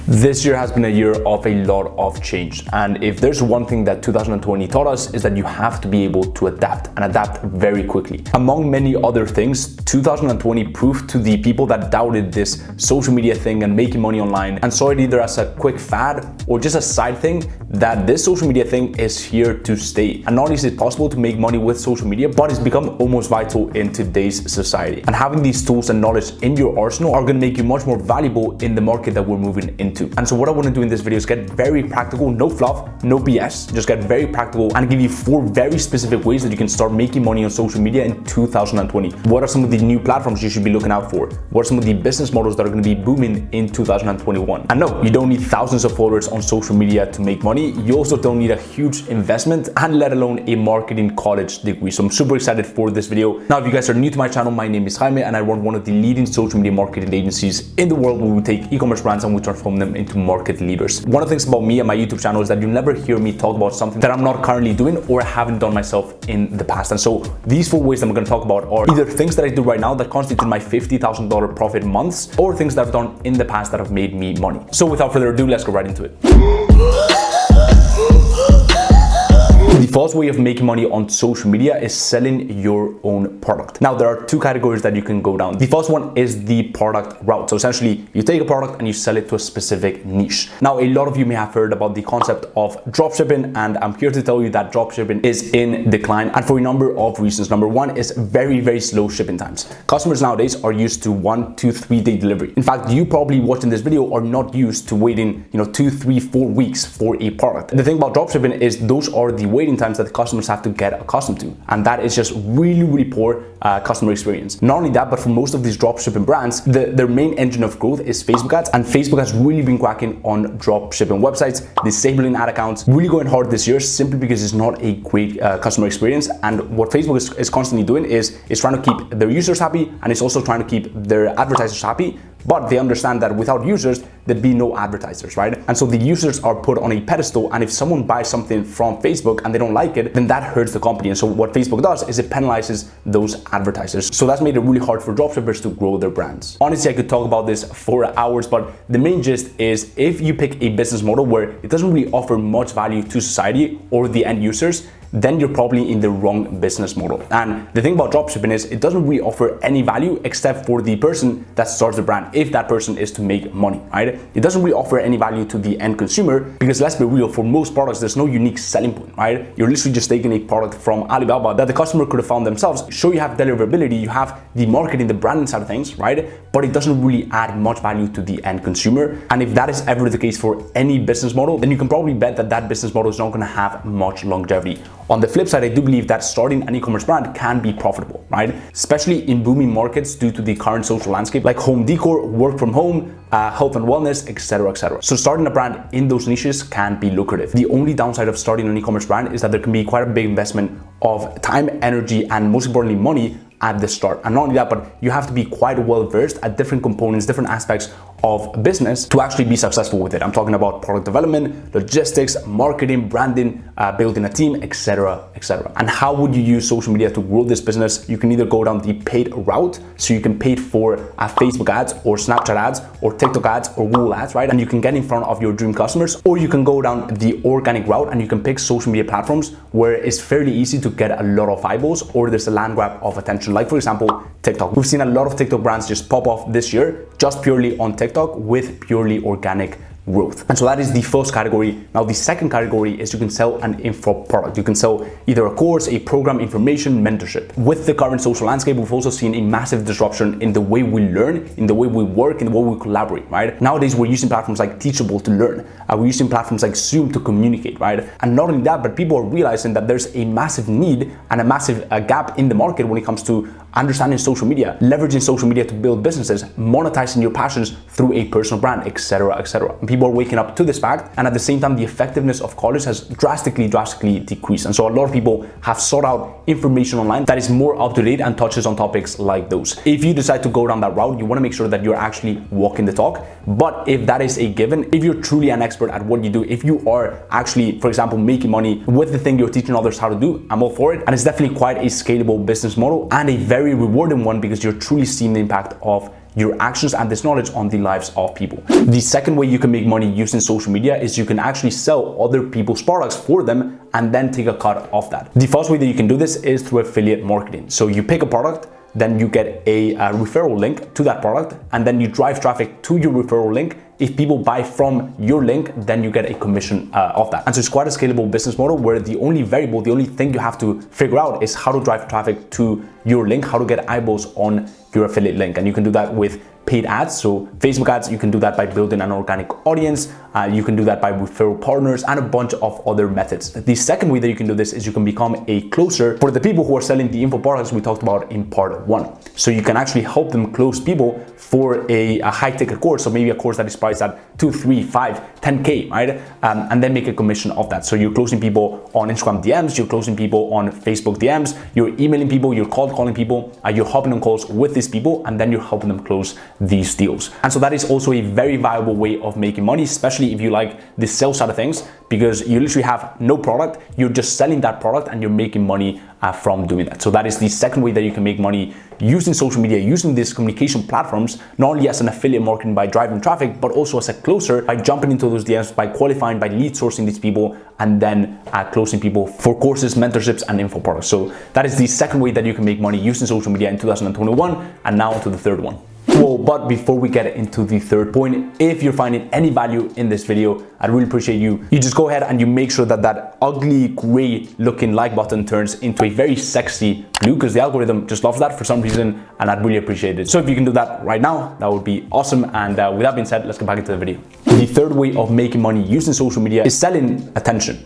This year has been a year of a lot of change, and if there's one thing that 2020 taught us is that you have to be able to adapt and adapt very quickly. Among many other things, 2020 proved to the people that doubted this social media thing and making money online and saw it either as a quick fad or just a side thing, that this social media thing is here to stay. And not only is it possible to make money with social media, but it's become almost vital in today's society. And having these tools and knowledge in your arsenal are going to make you much more valuable in the market that we're moving into. And so what I want to do in this video is get very practical, no fluff, no BS, just get very practical and give you 4 very specific ways that you can start making money on social media in 2020. What are some of the new platforms you should be looking out for? What are some of the business models that are going to be booming in 2021? And no, you don't need thousands of followers on social media to make money. You also don't need a huge investment and let alone a marketing college degree. So I'm super excited for this video. Now, if you guys are new to my channel, my name is Jaime and I run one of the leading social media marketing agencies in the world where we take e-commerce brands and we transform them into market leaders. One of the things about me and my YouTube channel is that you never hear me talk about something that I'm not currently doing or haven't done myself in the past. And so these 4 ways that I'm going to talk about are either things that I do right now that constitute my $50,000 profit months, or things that I've done in the past that have made me money. So without further ado, let's go right into it. The first way of making money on social media is selling your own product. Now, there are 2 categories that you can go down. The first one is the product route. So essentially, you take a product and you sell it to a specific niche. Now, a lot of you may have heard about the concept of dropshipping, and I'm here to tell you that dropshipping is in decline, and for a number of reasons. Number 1 is very, very slow shipping times. Customers nowadays are used to 1 to 3 day delivery. In fact, you probably watching this video are not used to waiting, 2, 3, 4 weeks for a product. The thing about dropshipping is those are the waiting times that the customers have to get accustomed to, and that is just really, really poor customer experience. Not only that, but for most of these dropshipping brands, their main engine of growth is Facebook ads, and Facebook has really been cracking on dropshipping websites, disabling ad accounts, really going hard this year simply because it's not a great customer experience. And what Facebook is constantly doing is trying to keep their users happy, and it's also trying to keep their advertisers happy. But they understand that without users, there'd be no advertisers, right? And so the users are put on a pedestal, and if someone buys something from Facebook and they don't like it, then that hurts the company. And so what Facebook does is it penalizes those advertisers. So that's made it really hard for dropshippers to grow their brands. Honestly, I could talk about this for hours, but the main gist is if you pick a business model where it doesn't really offer much value to society or the end users, then you're probably in the wrong business model. And the thing about dropshipping is it doesn't really offer any value except for the person that starts the brand, if that person is to make money, right? It doesn't really offer any value to the end consumer because, let's be real, for most products, there's no unique selling point, right? You're literally just taking a product from Alibaba that the customer could have found themselves. Sure, you have deliverability, you have the marketing, the branding side of things, right? But it doesn't really add much value to the end consumer. And if that is ever the case for any business model, then you can probably bet that that business model is not going to have much longevity. On the flip side, I do believe that starting an e-commerce brand can be profitable, right? Especially in booming markets due to the current social landscape like home decor, work from home, health and wellness, etc., etc. So starting a brand in those niches can be lucrative. The only downside of starting an e-commerce brand is that there can be quite a big investment of time, energy, and most importantly, money at the start. And not only that, but you have to be quite well versed at different components, different aspects of business to actually be successful with it. I'm talking about product development, logistics, marketing, branding, building a team, etc., etc. And how would you use social media to grow this business? You can either go down the paid route, so you can pay for Facebook ads or Snapchat ads or TikTok ads or Google ads, right? And you can get in front of your dream customers, or you can go down the organic route and you can pick social media platforms where it's fairly easy to get a lot of eyeballs, or there's a land grab of attention. Like for example, TikTok. We've seen a lot of TikTok brands just pop off this year just purely on TikTok with purely organic growth. And so that is the first category. Now, the second category is you can sell an info product. You can sell either a course, a program, information, mentorship. With the current social landscape, we've also seen a massive disruption in the way we learn, in the way we work, in the way we collaborate, right? Nowadays, we're using platforms like Teachable to learn. We're using platforms like Zoom to communicate, right? And not only that, but people are realizing that there's a massive need and a massive gap in the market when it comes to understanding social media, leveraging social media to build businesses, monetizing your passions through a personal brand, etc., etc. People are waking up to this fact, and at the same time, the effectiveness of college has drastically decreased. And so a lot of people have sought out information online that is more up to date and touches on topics like those. If you decide to go down that route, you want to make sure that you're actually walking the talk. But if that is a given, if you're truly an expert at what you do, if you are actually, for example, making money with the thing you're teaching others how to do, I'm all for it. And it's definitely quite a scalable business model and a very rewarding one because you're truly seeing the impact of your actions and this knowledge on the lives of people. The second way you can make money using social media is you can actually sell other people's products for them and then take a cut of that. The first way that you can do this is through affiliate marketing. So you pick a product, then you get a referral link to that product, and then you drive traffic to your referral link. If people buy from your link, then you get a commission of that. And so it's quite a scalable business model where the only variable, the only thing you have to figure out is how to drive traffic to your link, how to get eyeballs on your affiliate link. And you can do that with paid ads. So Facebook ads, you can do that by building an organic audience. You can do that by referral partners and a bunch of other methods. The second way that you can do this is you can become a closer for the people who are selling the info products we talked about in part 1. So you can actually help them close people for a high ticket course. So maybe a course that is priced at 2, 3, 5, 10K, right? And then make a commission of that. So you're closing people on Instagram DMs, you're closing people on Facebook DMs, you're emailing people, you're cold calling people, you're hopping on calls with these people, and then you're helping them close these deals. And so that is also a very viable way of making money, especially if you like the sales side of things, because you literally have no product, you're just selling that product and you're making money from doing that. So that is the second way that you can make money using social media, using these communication platforms, not only as an affiliate marketing by driving traffic, but also as a closer by jumping into those DMs, by qualifying, by lead sourcing these people, and then closing people for courses, mentorships, and info products. So that is the second way that you can make money using social media in 2021. And now to the third one. Well, but before we get into the third point, if you're finding any value in this video, I'd really appreciate you just go ahead and you make sure that that ugly gray looking like button turns into a very sexy blue, because the algorithm just loves that for some reason, and I'd really appreciate it. So if you can do that right now, that would be awesome. And with that being said, let's get back into the video. The third way of making money using social media is selling attention.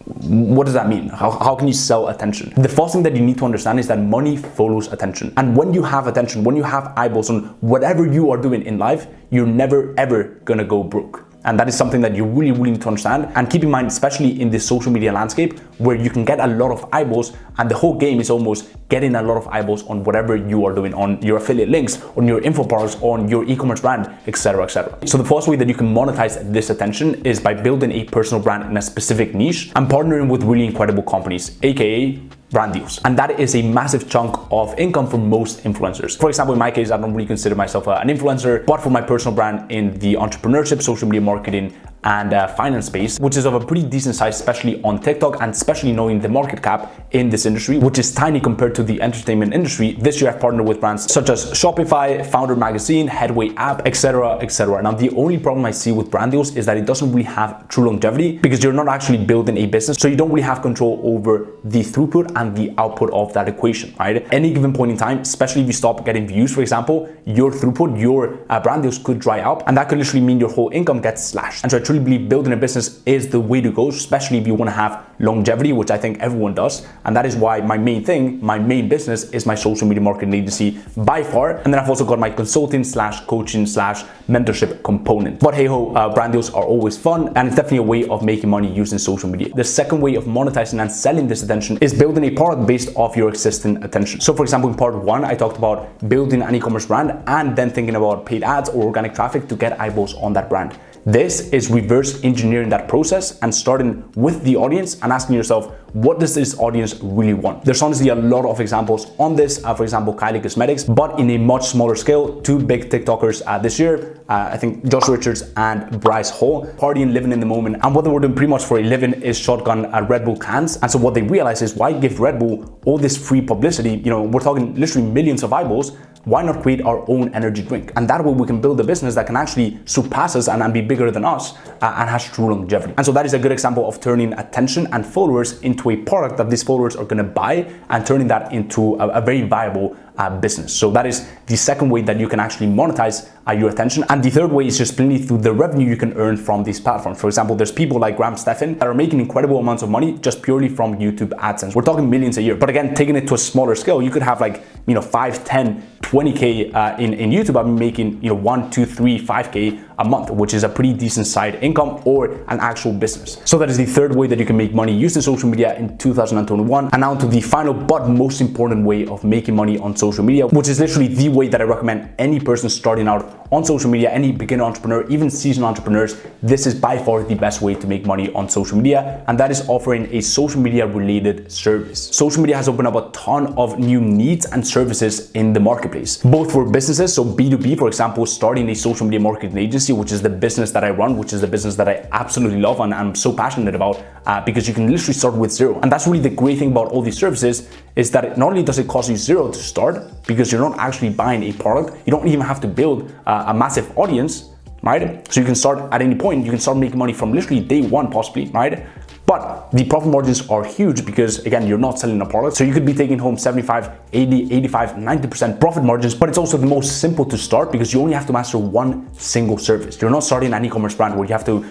What does that mean? How can you sell attention? The first thing that you need to understand is that money follows attention. And when you have attention, when you have eyeballs on whatever you are doing in life, you're never ever gonna go broke. And that is something that you really need to understand and keep in mind, especially in this social media landscape where you can get a lot of eyeballs, and the whole game is almost getting a lot of eyeballs on whatever you are doing, on your affiliate links, on your info products, on your e-commerce brand, etc., etc. So the first way that you can monetize this attention is by building a personal brand in a specific niche and partnering with really incredible companies, aka brand deals. And that is a massive chunk of income for most influencers. For example, in my case, I don't really consider myself an influencer, but for my personal brand in the entrepreneurship, social media marketing, and finance space, which is of a pretty decent size, especially on TikTok, and especially knowing the market cap in this industry, which is tiny compared to the entertainment industry. This year I've partnered with brands such as Shopify, Founder Magazine, Headway app, etc., etc. Now, the only problem I see with brand deals is that it doesn't really have true longevity because you're not actually building a business. So you don't really have control over the throughput and the output of that equation, right? Any given point in time, especially if you stop getting views, for example, your throughput, your brand deals could dry up, and that could literally mean your whole income gets slashed. And so I truly believe building a business is the way to go, especially if you want to have longevity, which I think everyone does. And that is why my main business is my social media marketing agency by far. And then I've also got my consulting / coaching / mentorship component. But hey ho, brand deals are always fun, and it's definitely a way of making money using social media. The second way of monetizing and selling this attention is building a product based off your existing attention. So for example, in part 1, I talked about building an e-commerce brand and then thinking about paid ads or organic traffic to get eyeballs on that brand. This is reverse engineering that process and starting with the audience and asking yourself, what does this audience really want? There's honestly a lot of examples on this. For example, Kylie Cosmetics, but in a much smaller scale. 2 big TikTokers this year, I think Josh Richards and Bryce Hall, partying, living in the moment. And what they were doing pretty much for a living is shotgun Red Bull cans. And so what they realized is, why give Red Bull all this free publicity? You know, we're talking literally millions of eyeballs. Why not create our own energy drink? And that way we can build a business that can actually surpass us and be bigger than us and has true longevity. And so that is a good example of turning attention and followers into a product that these followers are gonna buy and turning that into a very viable business. So that is the second way that you can actually monetize your attention. And the third way is just plainly through the revenue you can earn from these platforms. For example, there's people like Graham Stephan that are making incredible amounts of money just purely from YouTube AdSense. We're talking millions a year. But again, taking it to a smaller scale, you could have like, 5, 10, 20K in YouTube. I'm making 1, 2, 3, 5K a month, which is a pretty decent side income or an actual business. So that is the third way that you can make money using social media in 2021. And now to the final but most important way of making money on social media, which is literally the way that I recommend any person starting out on social media, any beginner entrepreneur, even seasoned entrepreneurs, this is by far the best way to make money on social media, and that is offering a social media related service. Social media has opened up a ton of new needs and services in the marketplace, both for businesses, so B2B, for example, starting a social media marketing agency, which is the business that I run, which is the business that I absolutely love and I'm so passionate about, because you can literally start with zero. And that's really the great thing about all these services, is that not only does it cost you zero to start, because you're not actually buying a product, you don't even have to build a massive audience, right? So you can start at any point, you can start making money from literally day one possibly, right? But the profit margins are huge because, again, you're not selling a product. So you could be taking home 75, 80, 85, 90% profit margins, but it's also the most simple to start because you only have to master one single service. You're not starting an e-commerce brand where you have to,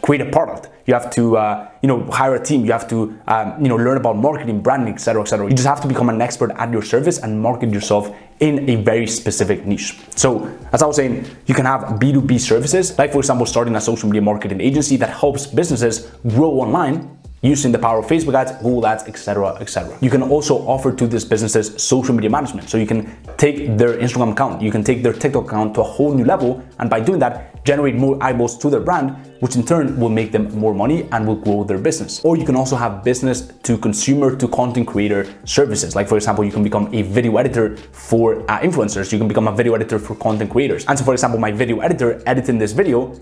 create a product. You have to, hire a team. You have to, learn about marketing, branding, etc., etc. You just have to become an expert at your service and market yourself in a very specific niche. So as I was saying, you can have B2B services, like for example, starting a social media marketing agency that helps businesses grow online using the power of Facebook ads, Google ads, etc., etc. You can also offer to these businesses social media management. So you can take their Instagram account, you can take their TikTok account to a whole new level, and by doing that, generate more eyeballs to their brand, which in turn will make them more money and will grow their business. Or you can also have business to consumer to content creator services. Like for example, you can become a video editor for influencers. You can become a video editor for content creators. And so for example, my video editor editing this video,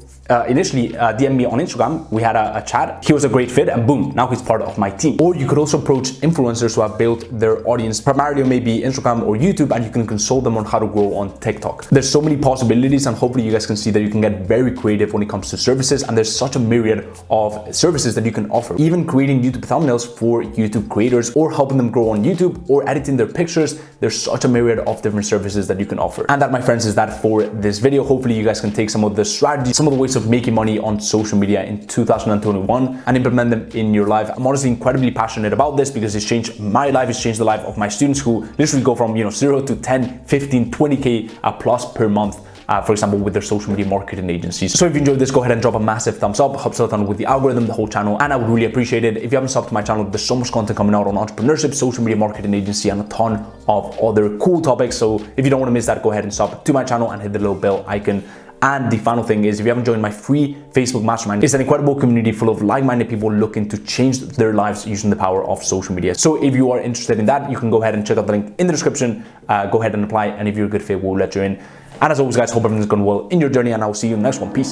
initially DM'd me on Instagram. We had a chat. He was a great fit and boom, now he's part of my team. Or you could also approach influencers who have built their audience primarily on maybe Instagram or YouTube, and you can consult them on how to grow on TikTok. There's so many possibilities, and hopefully you guys can see that you can get very creative when it comes to services, and there's such a myriad of services that you can offer. Even creating YouTube thumbnails for YouTube creators, or helping them grow on YouTube, or editing their pictures. There's such a myriad of different services that you can offer. And that, my friends, is that for this video. Hopefully you guys can take some of the strategies, some of the ways of making money on social media in 2021 and implement them in your life. I'm honestly incredibly passionate about this because it's changed my life, it's changed the life of my students who literally go from 0 to 10, 15, 20k plus per month. For example, with their social media marketing agencies. So if you enjoyed this, go ahead and drop a massive thumbs up, helps out with the algorithm, the whole channel, and I would really appreciate it. If you haven't subbed to my channel, there's so much content coming out on entrepreneurship, social media marketing agency, and a ton of other cool topics. So if you don't want to miss that, go ahead and sub to my channel and hit the little bell icon. And the final thing is, if you haven't joined my free Facebook mastermind, it's an incredible community full of like-minded people looking to change their lives using the power of social media. So if you are interested in that, you can go ahead and check out the link in the description. Go ahead and apply, and if you're a good fit, we'll let you in. And as always, guys, hope everything's going well in your journey, and I will see you in the next one. Peace.